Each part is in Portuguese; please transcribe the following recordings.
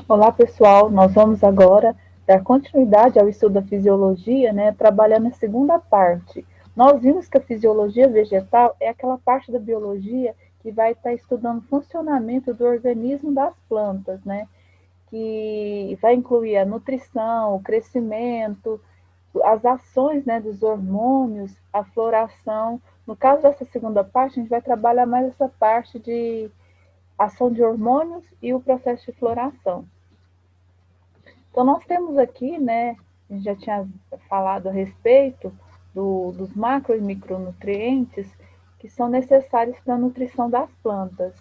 Olá, pessoal. Nós vamos agora dar continuidade ao estudo da fisiologia, né, trabalhando a segunda parte. Nós vimos que a fisiologia vegetal é aquela parte da biologia que vai estar estudando o funcionamento do organismo das plantas, né, que vai incluir a nutrição, o crescimento, as ações, né, dos hormônios, a floração. No caso dessa segunda parte, a gente vai trabalhar mais essa parte de ação de hormônios e o processo de floração. Então, nós temos aqui, né, a gente já tinha falado a respeito dos macro e micronutrientes que são necessários para a nutrição das plantas.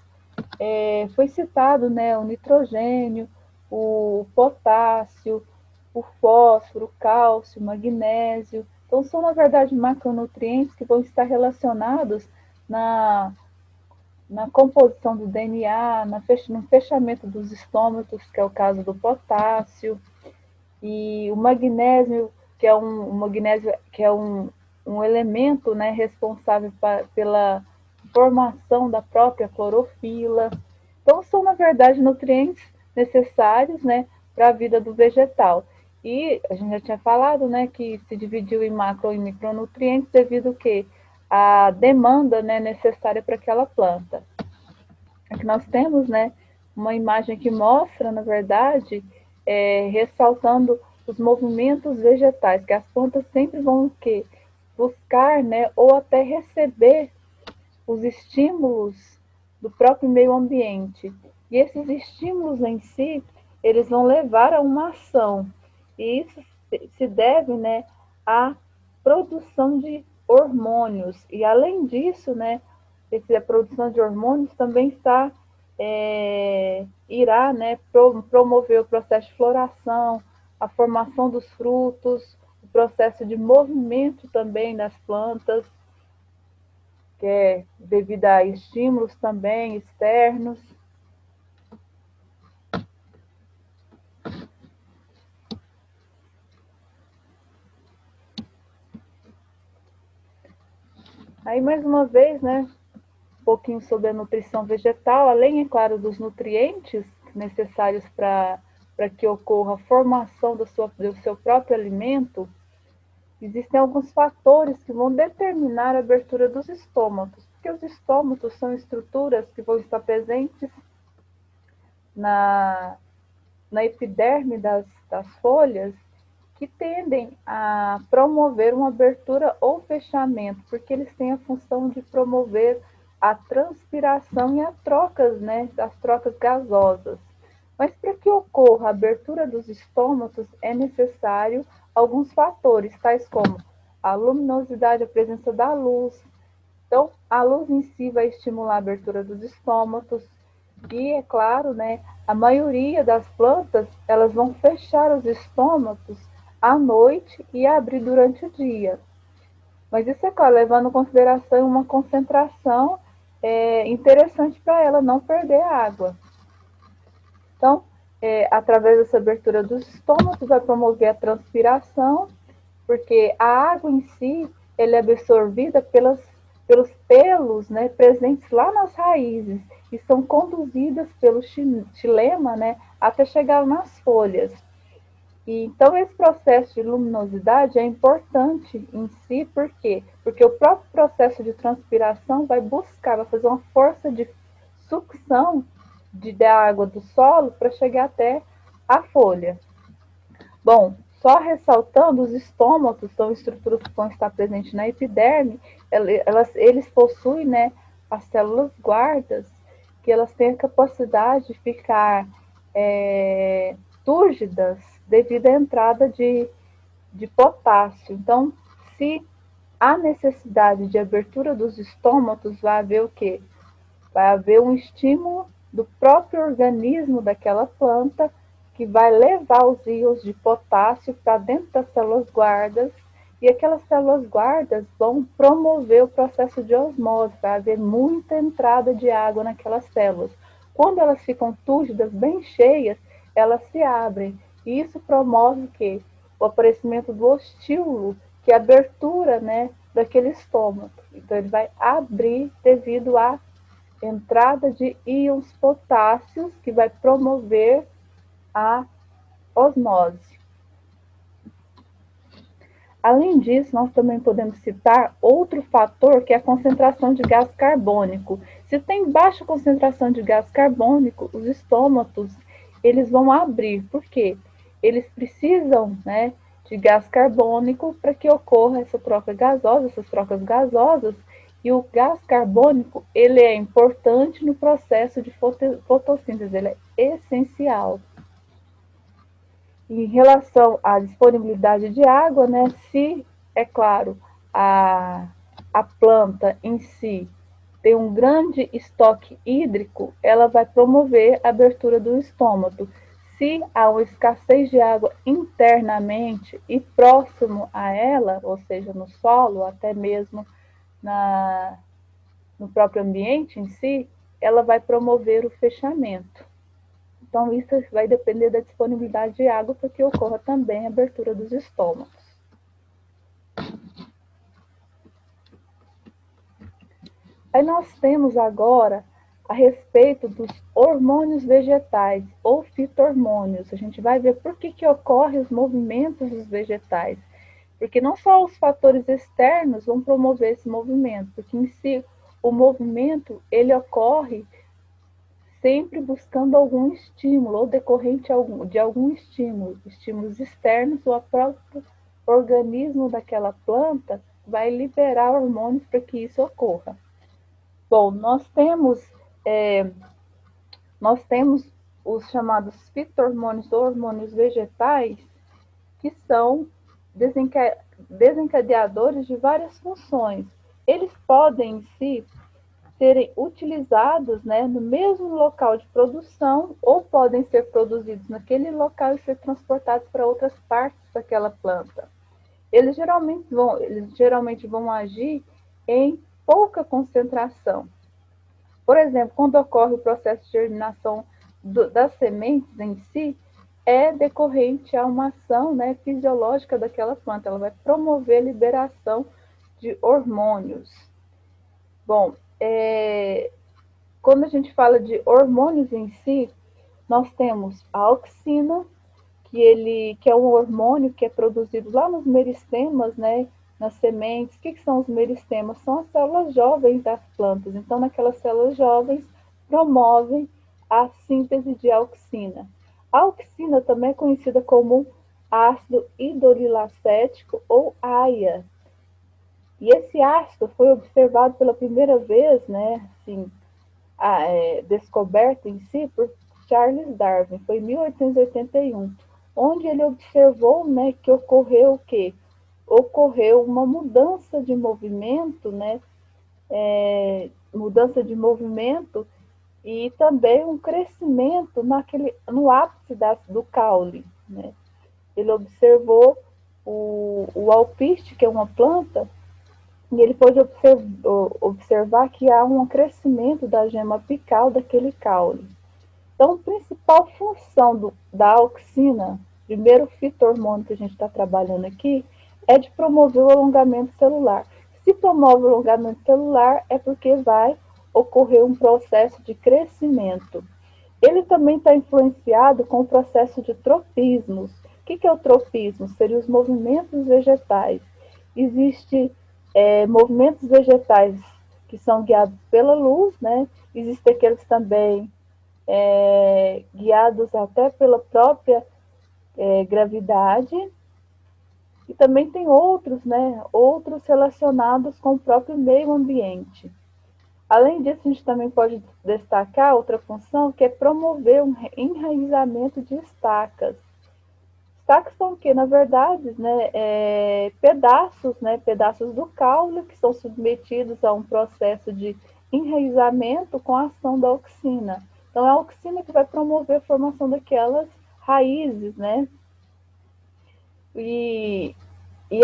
Foi citado, né, o nitrogênio, o potássio, o fósforo, o cálcio, o magnésio. Então, são, na verdade, macronutrientes que vão estar relacionados na, na composição do DNA, no fechamento dos estômatos, que é o caso do potássio, e o magnésio, que é um elemento, né, responsável pela formação da própria clorofila. Então, são, na verdade, nutrientes necessários, né, para a vida do vegetal. E a gente já tinha falado, né, que se dividiu em macro e micronutrientes devido ao quê? A demanda, né, necessária para aquela planta. Aqui nós temos, né, uma imagem que mostra, na verdade, ressaltando os movimentos vegetais, que as plantas sempre vão que buscar, né, ou até receber os estímulos do próprio meio ambiente. E esses estímulos em si, eles vão levar a uma ação. E isso se deve, né, à produção de hormônios. E além disso, né, a produção de hormônios também irá, né, promover o processo de floração, a formação dos frutos, o processo de movimento também das plantas, que é devido a estímulos também externos. Aí, mais uma vez, né, um pouquinho sobre a nutrição vegetal, além, é claro, dos nutrientes necessários para que ocorra a formação do seu próprio alimento, existem alguns fatores que vão determinar a abertura dos estômatos, porque os estômatos são estruturas que vão estar presentes na, na epiderme das folhas, que tendem a promover uma abertura ou fechamento, porque eles têm a função de promover a transpiração e a trocas, né, as trocas gasosas. Mas para que ocorra a abertura dos estômatos é necessário alguns fatores, tais como a luminosidade, a presença da luz. Então, a luz em si vai estimular a abertura dos estômatos e, é claro, né, a maioria das plantas, elas vão fechar os estômatos à noite e abrir durante o dia. Mas isso é claro, levando em consideração uma concentração interessante para ela não perder água. Então, através dessa abertura dos estômatos, vai promover a transpiração, porque a água em si ela é absorvida pelos pelos, né, presentes lá nas raízes e são conduzidas pelo xilema, né, até chegar nas folhas. E, então, esse processo de luminosidade é importante em si, por quê? Porque o próprio processo de transpiração vai fazer uma força de sucção da água do solo para chegar até a folha. Bom, só ressaltando, os estômatos são estruturas que vão estar presentes na epiderme, eles possuem, né, as células guardas, que elas têm a capacidade de ficar túrgidas devido à entrada de potássio. Então, se há necessidade de abertura dos estômatos, vai haver o quê? Vai haver um estímulo do próprio organismo daquela planta que vai levar os íons de potássio para dentro das células guardas e aquelas células guardas vão promover o processo de osmose, vai haver muita entrada de água naquelas células. Quando elas ficam túrgidas, bem cheias, elas se abrem e isso promove o quê? O aparecimento do ostíolo, que é a abertura, né, daquele estômago. Então ele vai abrir devido à entrada de íons potássios, que vai promover a osmose. Além disso, nós também podemos citar outro fator, que é a concentração de gás carbônico. Se tem baixa concentração de gás carbônico, os estômatos eles vão abrir. Por quê? Eles precisam, né, de gás carbônico para que ocorra essa troca gasosa, essas trocas gasosas, e o gás carbônico ele é importante no processo de fotossíntese, ele é essencial. Em relação à disponibilidade de água, né, se, é claro, a planta em si tem um grande estoque hídrico, ela vai promover a abertura do estômago. Se há uma escassez de água internamente e próximo a ela, ou seja, no solo, até mesmo no próprio ambiente em si, ela vai promover o fechamento. Então, isso vai depender da disponibilidade de água para que ocorra também a abertura dos estômagos. Aí nós temos agora a respeito dos hormônios vegetais ou fito-hormônios. A gente vai ver por que ocorrem os movimentos dos vegetais. Porque não só os fatores externos vão promover esse movimento, porque em si o movimento ele ocorre sempre buscando algum estímulo ou decorrente de algum estímulo, estímulos externos ou o próprio organismo daquela planta vai liberar hormônios para que isso ocorra. Bom, nós temos os chamados fito-hormônios ou hormônios vegetais, que são desencadeadores de várias funções. Eles podem em si serem utilizados, né, no mesmo local de produção ou podem ser produzidos naquele local e ser transportados para outras partes daquela planta. Eles geralmente vão agir em pouca concentração. Por exemplo, quando ocorre o processo de germinação das sementes em si, é decorrente a uma ação, né, fisiológica daquela planta. Ela vai promover a liberação de hormônios. Bom, quando a gente fala de hormônios em si, nós temos a auxina, que é um hormônio que é produzido lá nos meristemas, né, nas sementes. O que são os meristemas? São as células jovens das plantas. Então, naquelas células jovens, promovem a síntese de auxina. A auxina também é conhecida como ácido hidrolilacético ou AIA. E esse ácido foi observado pela primeira vez, né, assim, descoberto em si por Charles Darwin, foi em 1881, onde ele observou, né, que ocorreu o quê? Ocorreu uma mudança de movimento, né, mudança de movimento e também um crescimento no ápice do caule, né? Ele observou o alpiste, que é uma planta, e ele pôde observar que há um crescimento da gema apical daquele caule. Então, a principal função da auxina, primeiro fito-hormônio que a gente está trabalhando aqui, é de promover o alongamento celular. Se promove o alongamento celular, é porque vai ocorrer um processo de crescimento. Ele também está influenciado com o processo de tropismos. O que é o tropismo? Seriam os movimentos vegetais. Existem movimentos vegetais que são guiados pela luz, né? Existem aqueles também guiados até pela própria gravidade, e também tem outros, né? Outros relacionados com o próprio meio ambiente. Além disso, a gente também pode destacar outra função, que é promover um enraizamento de estacas. Estacas são o quê? Na verdade, né, pedaços do caule que são submetidos a um processo de enraizamento com a ação da auxina. Então, é a auxina que vai promover a formação daquelas raízes, né? E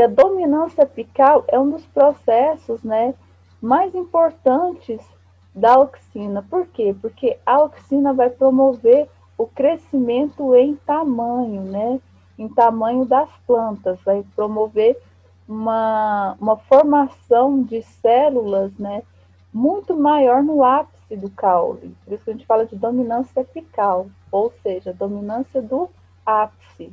a dominância apical é um dos processos, né, mais importantes da auxina. Por quê? Porque a auxina vai promover o crescimento em tamanho, né? Em tamanho das plantas, vai promover uma formação de células, né, muito maior no ápice do caule. Por isso que a gente fala de dominância apical. ou seja, a dominância do ápice.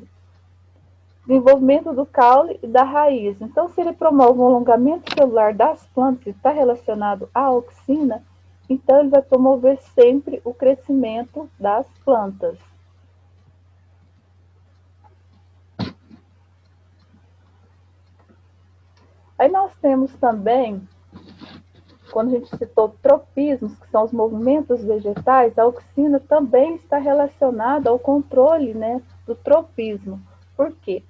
Desenvolvimento do caule e da raiz. Então, se ele promove o alongamento celular das plantas e está relacionado à auxina, então ele vai promover sempre o crescimento das plantas. Aí nós temos também, quando a gente citou tropismos, que são os movimentos vegetais, a auxina também está relacionada ao controle, né, do tropismo. Por quê?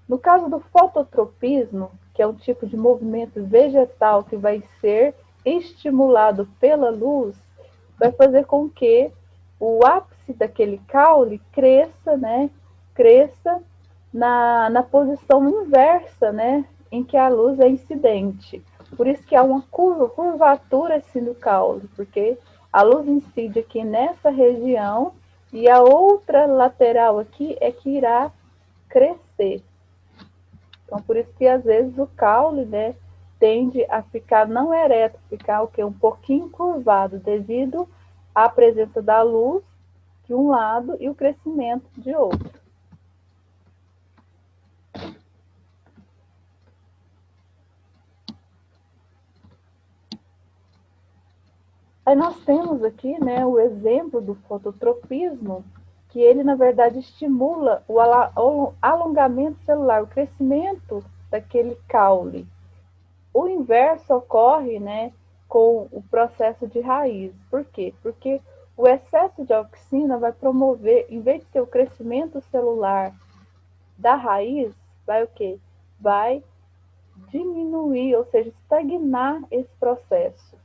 No caso do fototropismo, que é um tipo de movimento vegetal que vai ser estimulado pela luz, vai fazer com que o ápice daquele caule cresça, né? Cresça na posição inversa, né? Em que a luz é incidente. Por isso que há uma curvatura assim no caule, porque a luz incide aqui nessa região e a outra lateral aqui é que irá crescer. Então, por isso que às vezes o caule, né, tende a ficar não ereto, ficar o quê? Um pouquinho curvado, devido à presença da luz de um lado e o crescimento de outro. Aí nós temos aqui, né, o exemplo do fototropismo, que ele, na verdade, estimula o alongamento celular, o crescimento daquele caule. O inverso ocorre, né, com o processo de raiz. Por quê? Porque o excesso de auxina vai promover, em vez de ser o crescimento celular da raiz, vai o quê? Vai diminuir, ou seja, estagnar esse processo.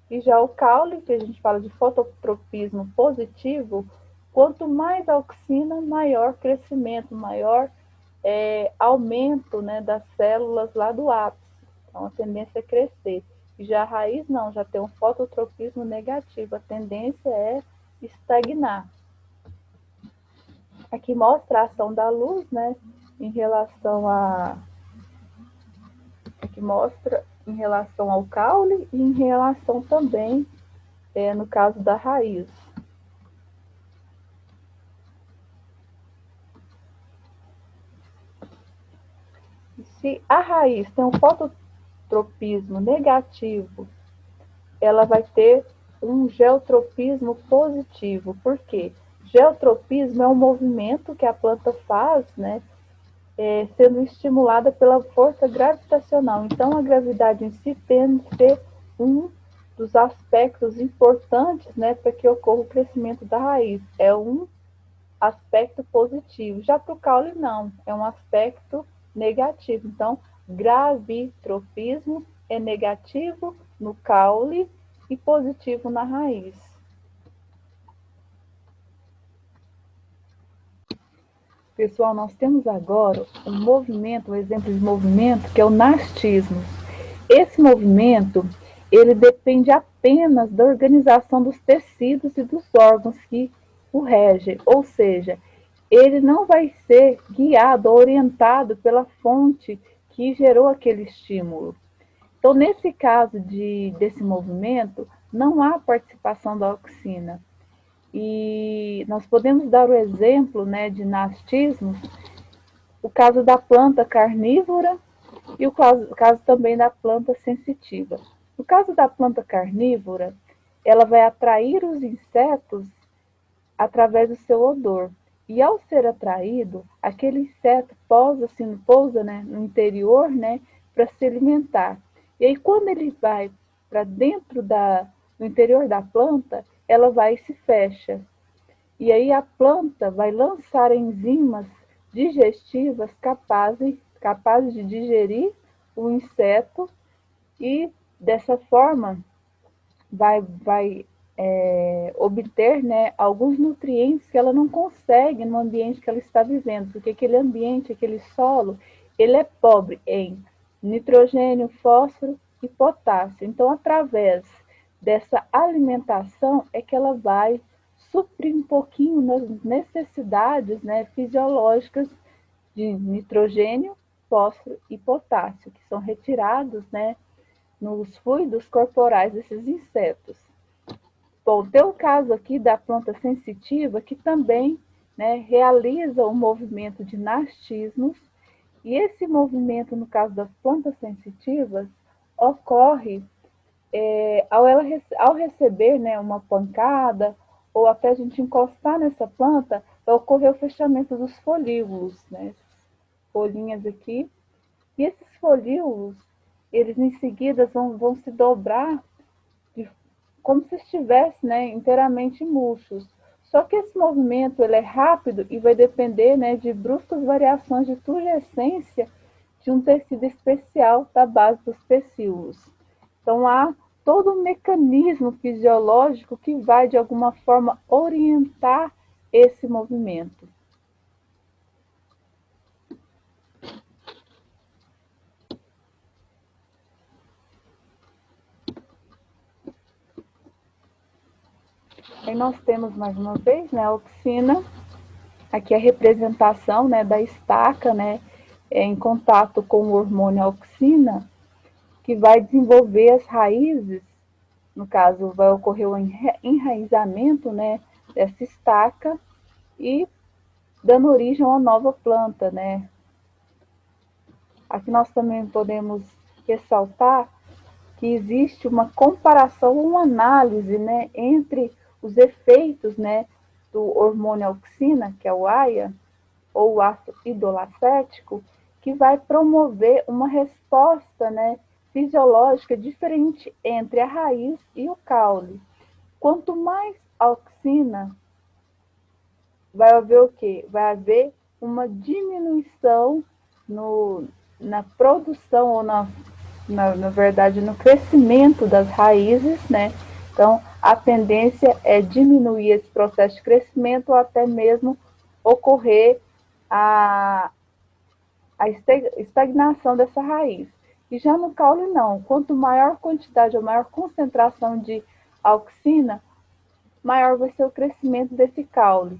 E já o caule, que a gente fala de fototropismo positivo, quanto mais auxina, maior crescimento, maior aumento, né, das células lá do ápice. Então, a tendência é crescer. E já a raiz não, já tem um fototropismo negativo. A tendência é estagnar. Aqui mostra a ação da luz, né, em relação a... Aqui mostra em relação ao caule e em relação também, no caso da raiz. Se a raiz tem um fototropismo negativo, ela vai ter um geotropismo positivo. Por quê? Geotropismo é um movimento que a planta faz, né, sendo estimulada pela força gravitacional. Então, a gravidade em si tem que ser um dos aspectos importantes, né, para que ocorra o crescimento da raiz. É um aspecto positivo. Já para o caule, não. É um aspecto negativo. Então, gravitropismo é negativo no caule e positivo na raiz. Pessoal, nós temos agora um movimento, um exemplo de movimento, que é o nastismo. Esse movimento, ele depende apenas da organização dos tecidos e dos órgãos que o regem, ou seja, ele não vai ser guiado, orientado pela fonte que gerou aquele estímulo. Então, nesse caso desse movimento, não há participação da auxina. E nós podemos dar o exemplo, né, de nastismos, o caso da planta carnívora e o caso também da planta sensitiva. No caso da planta carnívora, ela vai atrair os insetos através do seu odor. E ao ser atraído, aquele inseto pousa, né, no interior, né, para se alimentar. E aí, quando ele vai para dentro do interior da planta, ela vai e se fecha. E aí a planta vai lançar enzimas digestivas capazes de digerir o inseto e, dessa forma, vai obter, né, alguns nutrientes que ela não consegue no ambiente que ela está vivendo, porque aquele ambiente, aquele solo, ele é pobre em nitrogênio, fósforo e potássio. Então, através dessa alimentação é que ela vai suprir um pouquinho nas necessidades, né, fisiológicas de nitrogênio, fósforo e potássio, que são retirados, né, nos fluidos corporais desses insetos. Bom, tem o caso aqui da planta sensitiva, que também, né, realiza o movimento de nastismos, e esse movimento, no caso das plantas sensitivas, ocorre ao receber, né, uma pancada, ou até a gente encostar nessa planta, vai ocorrer o fechamento dos folíolos, né, folhinhas aqui, e esses folíolos, eles em seguida vão se dobrar de, como se estivesse, né, inteiramente murchos. Só que esse movimento ele é rápido e vai depender, né, de bruscas variações de turgescência de um tecido especial da base dos pecíolos. Então há todo um mecanismo fisiológico que vai, de alguma forma, orientar esse movimento. Aí nós temos mais uma vez, né, a auxina, aqui a representação, né, da estaca, né, em contato com o hormônio auxina, que vai desenvolver as raízes, no caso vai ocorrer o enraizamento, né, dessa estaca e dando origem a uma nova planta, né. Aqui nós também podemos ressaltar que existe uma comparação, uma análise, né, entre os efeitos, né, do hormônio auxina, que é o AIA, ou o ácido idolacético, que vai promover uma resposta, né, fisiológica diferente entre a raiz e o caule. Quanto mais auxina, vai haver o quê? Vai haver uma diminuição na produção ou na verdade, no crescimento das raízes, né? Então, a tendência é diminuir esse processo de crescimento ou até mesmo ocorrer a estagnação dessa raiz. E já no caule, não. Quanto maior quantidade ou maior concentração de auxina, maior vai ser o crescimento desse caule.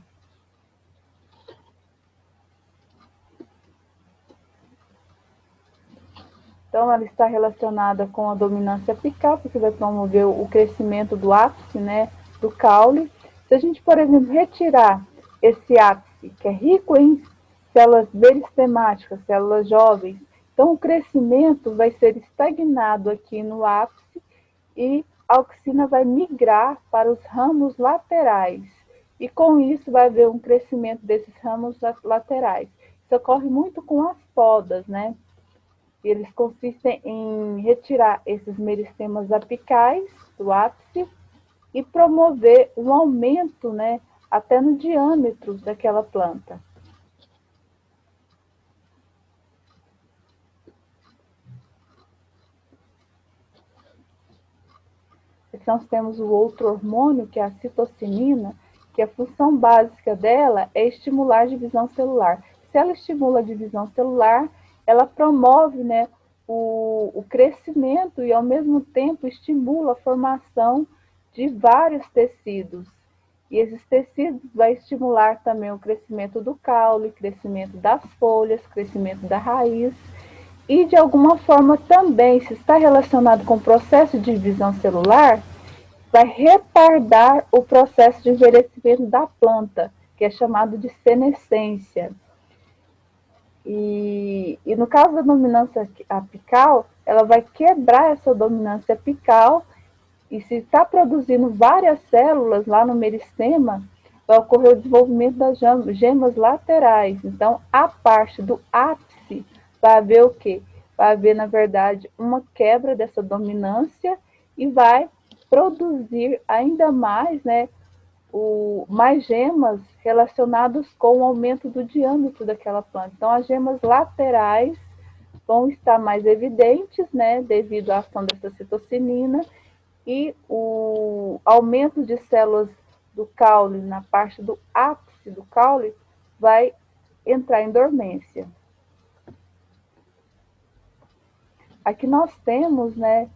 Então, ela está relacionada com a dominância apical, porque vai promover o crescimento do ápice, né, do caule. Se a gente, por exemplo, retirar esse ápice, que é rico em células meristemáticas, células jovens, então o crescimento vai ser estagnado aqui no ápice e a auxina vai migrar para os ramos laterais. E com isso vai haver um crescimento desses ramos laterais. Isso ocorre muito com as podas, né? Eles consistem em retirar esses meristemas apicais do ápice e promover um aumento, né, até no diâmetro daquela planta. Aqui nós temos o outro hormônio, que é a citocinina, que a função básica dela é estimular a divisão celular. Se ela estimula a divisão celular, ela promove, né, o crescimento e, ao mesmo tempo, estimula a formação de vários tecidos. E esses tecidos vai estimular também o crescimento do caule, crescimento das folhas, crescimento da raiz. E, de alguma forma, também, se está relacionado com o processo de divisão celular, vai retardar o processo de envelhecimento da planta, que é chamado de senescência. E no caso da dominância apical, ela vai quebrar essa dominância apical e se está produzindo várias células lá no meristema, vai ocorrer o desenvolvimento das gemas laterais. Então, a parte do ápice vai haver o quê? Vai haver, na verdade, uma quebra dessa dominância e vai produzir ainda mais, né, mais gemas relacionadas com o aumento do diâmetro daquela planta. Então, as gemas laterais vão estar mais evidentes, né, devido à ação dessa citocinina, e o aumento de células do caule na parte do ápice do caule vai entrar em dormência. Aqui nós temos, né,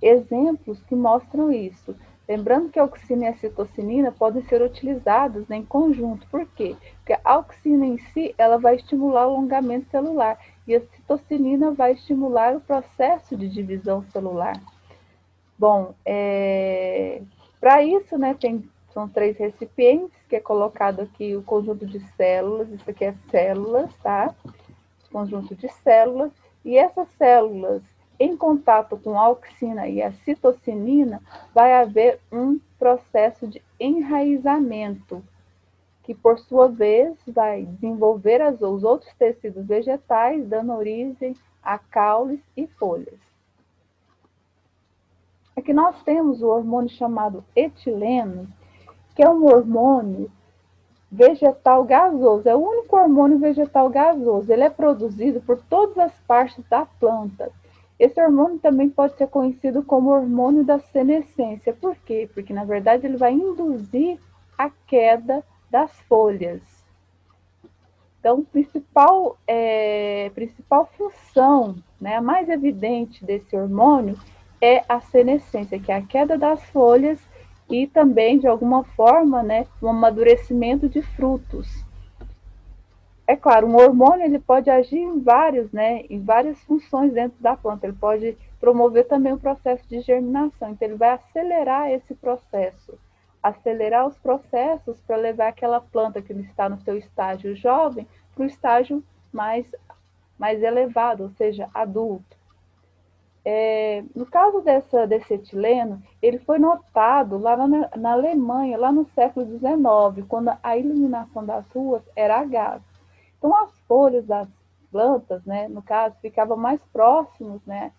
exemplos que mostram isso. Lembrando que a auxina e a citocinina podem ser utilizados, né, em conjunto. Por quê? Porque a auxina em si, ela vai estimular o alongamento celular e a citocinina vai estimular o processo de divisão celular. Bom, Para isso, né, são 3 recipientes, que é colocado aqui o conjunto de células, isso aqui é células, tá? Conjunto de células, e essas células, em contato com a auxina e a citocinina, vai haver um processo de enraizamento, que por sua vez vai desenvolver os outros tecidos vegetais, dando origem a caules e folhas. Aqui nós temos o hormônio chamado etileno, que é um hormônio vegetal gasoso, é o único hormônio vegetal gasoso. Ele é produzido por todas as partes da planta. Esse hormônio também pode ser conhecido como hormônio da senescência. Por quê? Porque, na verdade, ele vai induzir a queda das folhas. Então, principal função, né, a mais evidente desse hormônio é a senescência, que é a queda das folhas e também, de alguma forma, né, o amadurecimento de frutos. É claro, um hormônio ele pode agir em várias funções dentro da planta. Ele pode promover também o processo de germinação. Então, ele vai acelerar esse processo, acelerar os processos para levar aquela planta que está no seu estágio jovem para o estágio mais elevado, ou seja, adulto. No caso desse etileno, ele foi notado lá na Alemanha, lá no século XIX, quando a iluminação das ruas era a gás. Então, as folhas das plantas, né, no caso, ficavam mais próximos, né,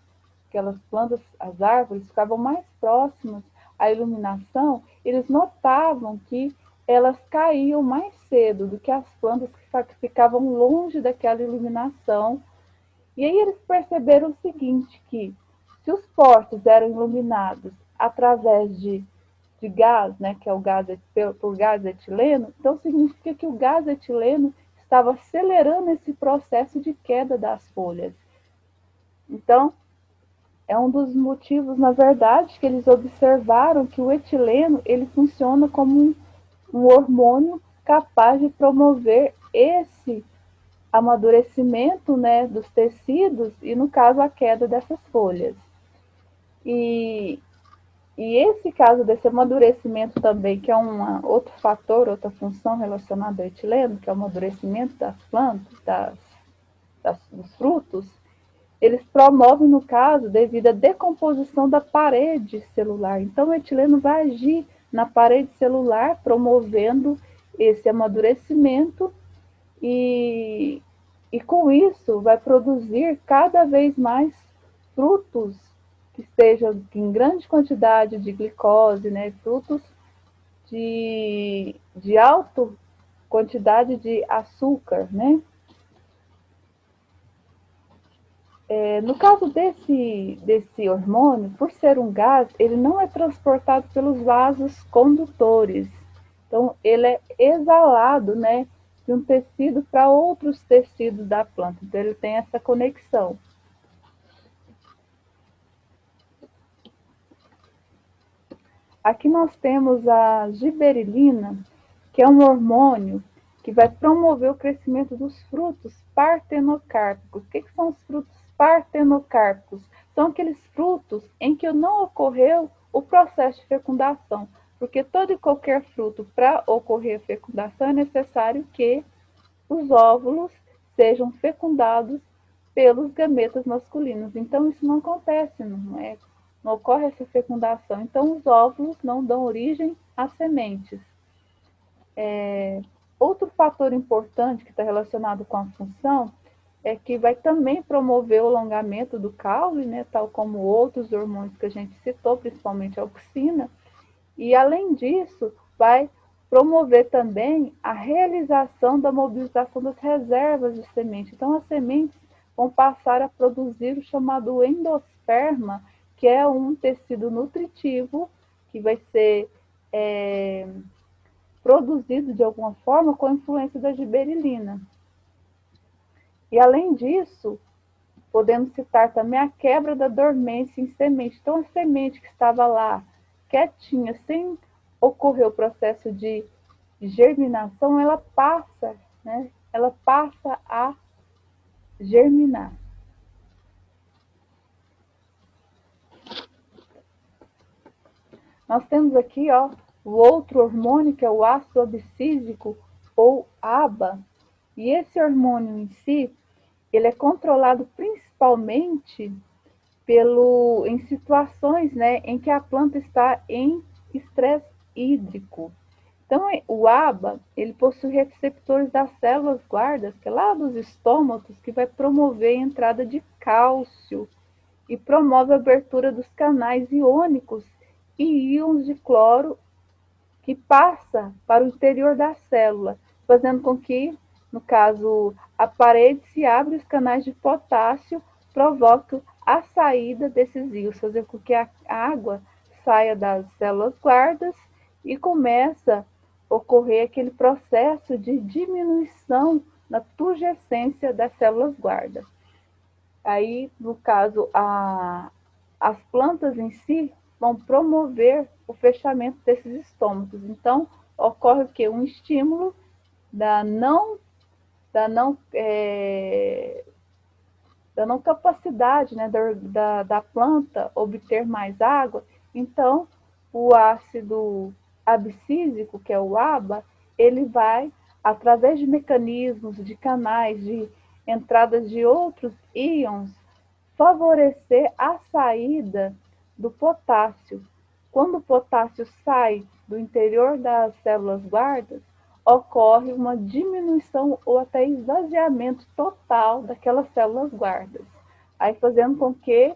aquelas plantas, as árvores ficavam mais próximas à iluminação, eles notavam que elas caíam mais cedo do que as plantas que ficavam longe daquela iluminação. E aí eles perceberam o seguinte, que se os postes eram iluminados através de gás, né, que é o gás por gás etileno, então significa que o gás etileno estava acelerando esse processo de queda das folhas. Então, é um dos motivos, na verdade, que eles observaram que o etileno ele funciona como um hormônio capaz de promover esse amadurecimento, né, dos tecidos e, no caso, a queda dessas folhas. E esse caso desse amadurecimento também, que é outro fator, outra função relacionada ao etileno, que é o amadurecimento das plantas, dos frutos, eles promovem, no caso, devido à decomposição da parede celular. Então, o etileno vai agir na parede celular, promovendo esse amadurecimento e com isso vai produzir cada vez mais frutos que estejam em grande quantidade de glicose, né? Frutos de alta quantidade de açúcar, né? No caso desse hormônio, por ser um gás, ele não é transportado pelos vasos condutores. Então, ele é exalado, né, de um tecido para outros tecidos da planta. Então, ele tem essa conexão. Aqui nós temos a giberelina, que é um hormônio que vai promover o crescimento dos frutos partenocárpicos. O que são os frutos partenocárpicos? São aqueles frutos em que não ocorreu o processo de fecundação, porque todo e qualquer fruto, para ocorrer a fecundação, é necessário que os óvulos sejam fecundados pelos gametas masculinos. Então, isso não acontece, não ocorre essa fecundação. Então, os óvulos não dão origem às sementes. Outro fator importante que está relacionado com a função é que vai também promover o alongamento do caule, né, tal como outros hormônios que a gente citou, principalmente a auxina, e além disso, vai promover também a realização da mobilização das reservas de semente. Então, as sementes vão passar a produzir o chamado endosperma, que é um tecido nutritivo que vai ser produzido de alguma forma com a influência da giberelina. E além disso, podemos citar também a quebra da dormência em semente. Então, a semente que estava lá quietinha, sem ocorrer o processo de germinação, ela passa, né? Ela passa a germinar. Nós temos aqui, ó, o outro hormônio, que é o ácido abscísico, ou ABA. E esse hormônio em si, ele é controlado principalmente em situações, né, em que a planta está em estresse hídrico. Então, o ABA, ele possui receptores das células guardas, que é lá dos estômatos, que vai promover a entrada de cálcio e promove a abertura dos canais iônicos e íons de cloro que passa para o interior da célula, fazendo com que, no caso, a parede se abra e os canais de potássio provoquem a saída desses íons, fazer com que a água saia das células guardas e começa a ocorrer aquele processo de diminuição na turgescência das células guardas. Aí, no caso, as plantas em si vão promover o fechamento desses estômagos. Então, ocorre o quê? Um estímulo da não, da não, é, da não capacidade, né, da planta obter mais água. Então, o ácido abscísico, que é o ABA, ele vai, através de mecanismos, de canais, de entradas de outros íons, favorecer a saída do potássio. Quando o potássio sai do interior das células guardas, ocorre uma diminuição ou até esvaziamento total daquelas células guardas, aí fazendo com que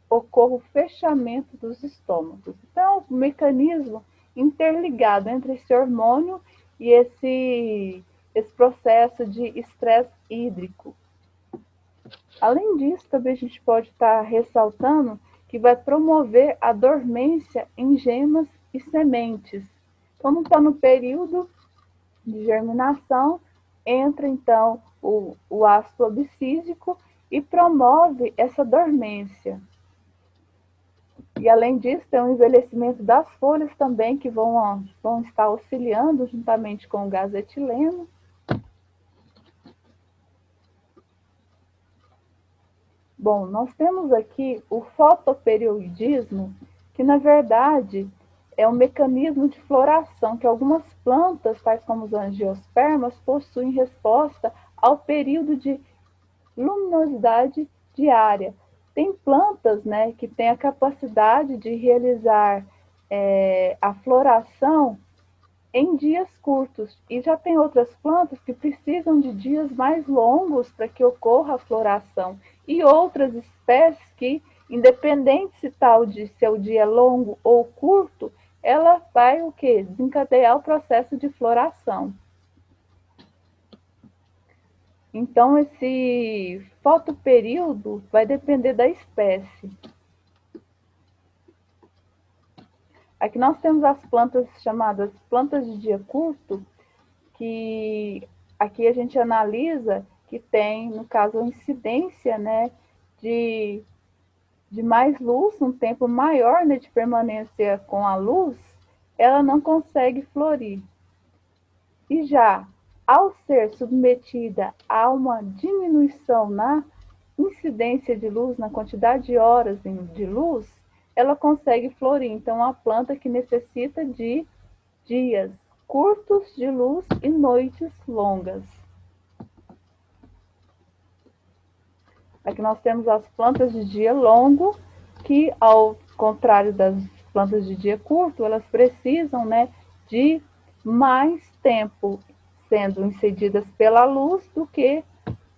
ocorra o fechamento dos estômagos. Então, o mecanismo interligado entre esse hormônio e esse processo de estresse hídrico. Além disso, também a gente pode estar ressaltando que vai promover a dormência em gemas e sementes. Então, não está no período de germinação, entra então o ácido abscísico e promove essa dormência. E além disso, tem o envelhecimento das folhas também, que vão estar auxiliando juntamente com o gás etileno. Bom, nós temos aqui o fotoperiodismo, que na verdade é um mecanismo de floração que algumas plantas, tais como os angiospermas, possuem resposta ao período de luminosidade diária. Tem plantas, né, que têm a capacidade de realizar a floração em dias curtos. E já tem outras plantas que precisam de dias mais longos para que ocorra a floração. E outras espécies que, independente se é o dia longo ou curto, ela vai o quê? Desencadear o processo de floração. Então, esse fotoperíodo vai depender da espécie. Aqui nós temos as plantas chamadas plantas de dia curto, que aqui a gente analisa que tem, no caso, a incidência, né, de mais luz, um tempo maior, né, de permanência com a luz, ela não consegue florir. E já ao ser submetida a uma diminuição na incidência de luz, na quantidade de horas de luz, ela consegue florir. Então, é uma planta que necessita de dias curtos de luz e noites longas. Aqui nós temos as plantas de dia longo, que ao contrário das plantas de dia curto, elas precisam, né, de mais tempo sendo incedidas pela luz do que,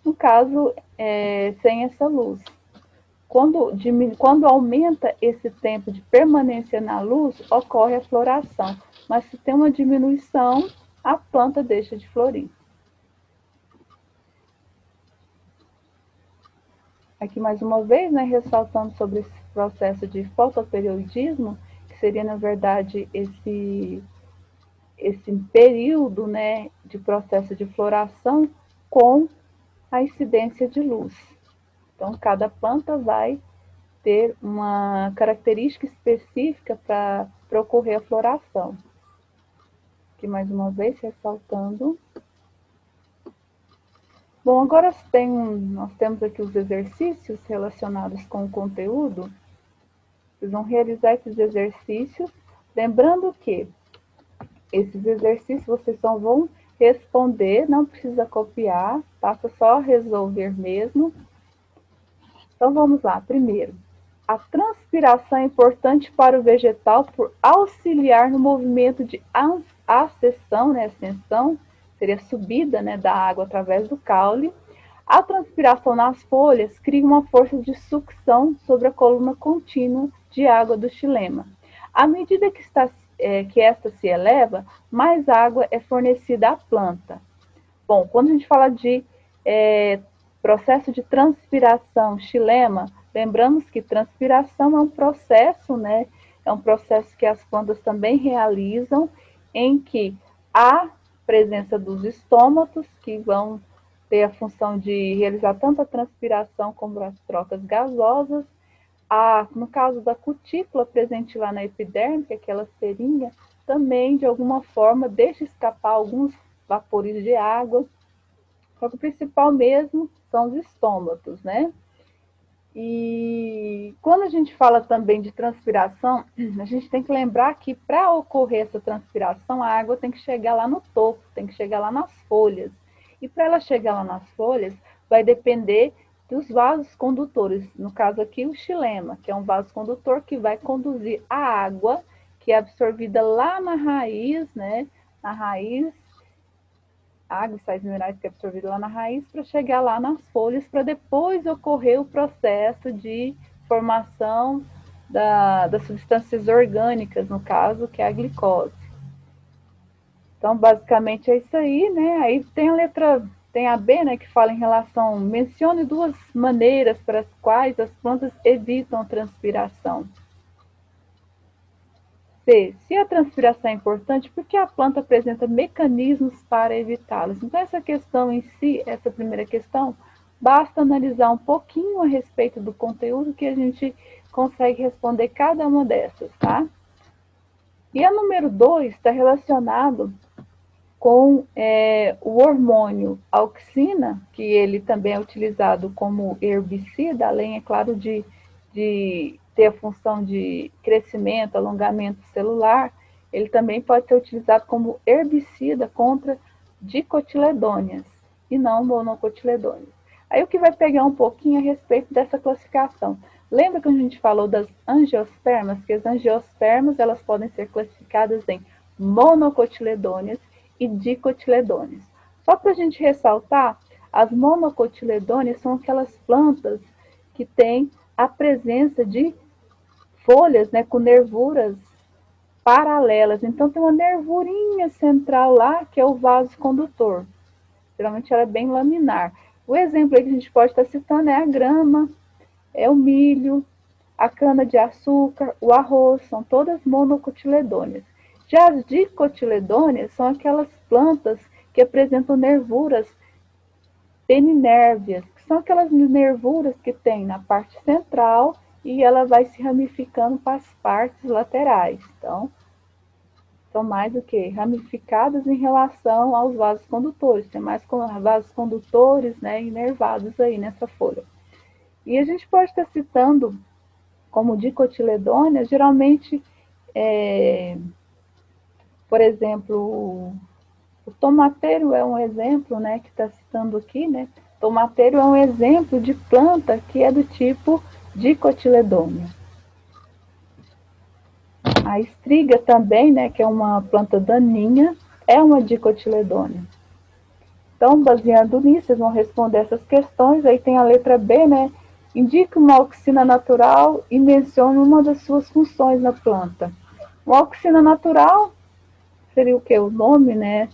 no caso, sem essa luz. Quando aumenta esse tempo de permanência na luz, ocorre a floração. Mas se tem uma diminuição, a planta deixa de florir. Aqui mais uma vez, né, ressaltando sobre esse processo de fotoperiodismo, que seria, na verdade, esse período, né, de processo de floração com a incidência de luz. Então, cada planta vai ter uma característica específica para ocorrer a floração. Aqui mais uma vez, ressaltando. Bom, agora nós temos aqui os exercícios relacionados com o conteúdo. Vocês vão realizar esses exercícios Lembrando que esses exercícios vocês só vão responder, não precisa copiar, basta só resolver mesmo. Então vamos lá, primeiro. A transpiração é importante para o vegetal por auxiliar no movimento de ascensão, né, ascensão, seria subida, né, da água através do caule. A transpiração nas folhas cria uma força de sucção sobre a coluna contínua de água do xilema. À medida que esta se eleva, mais água é fornecida à planta. Bom, quando a gente fala de processo de transpiração, xilema, lembramos que transpiração é um processo, né? É um processo que as plantas também realizam, em que há presença dos estômatos, que vão ter a função de realizar tanto a transpiração como as trocas gasosas. No caso da cutícula presente lá na epiderme, que é aquela cerinha, também de alguma forma deixa escapar alguns vapores de água. Só que o principal mesmo são os estômatos, né? E quando a gente fala também de transpiração, a gente tem que lembrar que para ocorrer essa transpiração, a água tem que chegar lá no topo, tem que chegar lá nas folhas. E para ela chegar lá nas folhas, vai depender dos vasos condutores. No caso aqui, o xilema, que é um vaso condutor que vai conduzir a água que é absorvida lá na raiz, né? Na raiz, água e sais minerais que é absorvida lá na raiz para chegar lá nas folhas, para depois ocorrer o processo de formação das substâncias orgânicas, no caso, que é a glicose. Então, basicamente é isso aí, né? Aí tem a letra, tem a B, né, que fala em relação, mencione duas maneiras para as quais as plantas evitam a transpiração. C. Se a transpiração é importante, por que a planta apresenta mecanismos para evitá-las? Então, essa questão em si, essa primeira questão, basta analisar um pouquinho a respeito do conteúdo que a gente consegue responder cada uma dessas, tá? E a número 2 está relacionado com o hormônio auxina, que ele também é utilizado como herbicida, além, é claro, de ter a função de crescimento, alongamento celular, ele também pode ser utilizado como herbicida contra dicotiledôneas e não monocotiledôneas. Aí o que vai pegar um pouquinho a respeito dessa classificação. Lembra que a gente falou das angiospermas? Que as angiospermas elas podem ser classificadas em monocotiledôneas e dicotiledôneas. Só para a gente ressaltar, as monocotiledôneas são aquelas plantas que têm a presença de folhas, né, com nervuras paralelas. Então tem uma nervurinha central lá, que é o vaso condutor. Geralmente ela é bem laminar. O exemplo aí que a gente pode estar citando é a grama, é o milho, a cana-de-açúcar, o arroz, são todas monocotiledôneas. Já as dicotiledôneas são aquelas plantas que apresentam nervuras peninérvias, que são aquelas nervuras que tem na parte central e ela vai se ramificando para as partes laterais. Então, são mais o que? Ramificadas em relação aos vasos condutores. Tem mais vasos condutores, né, inervados aí nessa folha. E a gente pode estar citando como dicotiledôneas, geralmente, por exemplo, o tomateiro é um exemplo, né, que está citando aqui, né? Tomateiro é um exemplo de planta que é do tipo dicotiledônea. A estriga também, né, que é uma planta daninha, é uma dicotiledônea. Então, baseado nisso, vocês vão responder essas questões. Aí tem a letra B, né? Indique uma auxina natural e mencione uma das suas funções na planta. Uma auxina natural seria o que? O nome, né,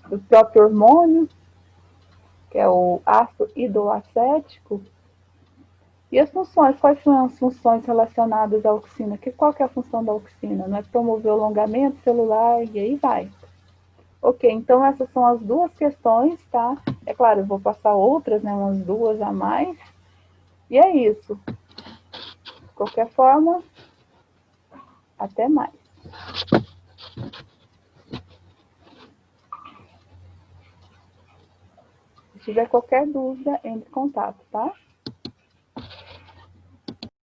do próprio hormônio, que é o ácido hidroacético. E as funções, quais são as funções relacionadas à auxina? Qual que é a função da auxina? Não é promover o alongamento celular e aí vai. Ok, então essas são as duas questões, tá? É claro, eu vou passar outras, né, umas duas a mais. E é isso. De qualquer forma, até mais. Se tiver qualquer dúvida, entre em contato, tá?